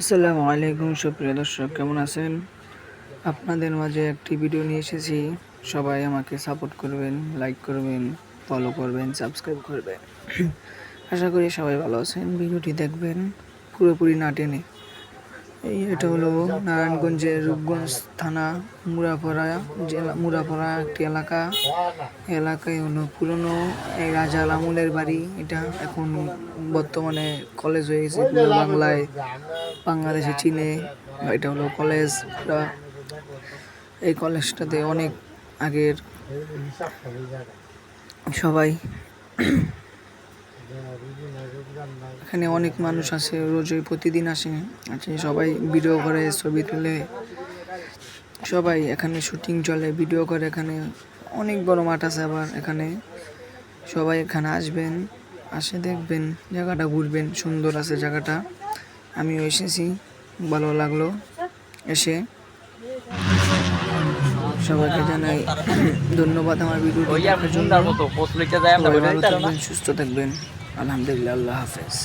আসসালামু আলাইকুম সুপ্রিয় দর্শক, কেমন আছেন? আপনাদের মাঝে একটি ভিডিও নিয়ে এসেছি। সবাই আমাকে সাপোর্ট করবেন, লাইক করবেন, ফলো করবেন, সাবস্ক্রাইব করবেন। আশা করি সবাই ভালো আছেন। ভিডিওটি দেখবেন পুরোপুরি না টেনে। এটা হলো নারায়ণগঞ্জের রূপগঞ্জ থানা মুরাপাড়া একটি এলাকায় হলো পুরনো এই রাজার আমলের বাড়ি। এটা এখন বর্তমানে কলেজ হয়ে গেছে পুরো বাংলাদেশে চীনে। এটা হলো কলেজ। এই কলেজটাতে অনেক আগের সবাই এখানে অনেক মানুষ আসে, রোজই প্রতিদিন আসে সবাই ভিডিও করে, ছবি তুলে। সবাই এখানে শুটিং চলে, ভিডিও করে। এখানে অনেক বড় মাঠ আছে। আবার এখানে সবাই এখানে আসবেন, আসে দেখবেন, জায়গাটা ঘুরবেন, সুন্দর আছে জায়গাটা। আমিও এসেছি, ভালো লাগলো এসে। সবাইকে জানাই ধন্যবাদ আমার ভিডিওটি দেখার জন্য। সবাই ভালো থাকবেন, সুস্থ থাকবেন। আলহামদুলিল্লাহ, আল্লাহ হাফেজ।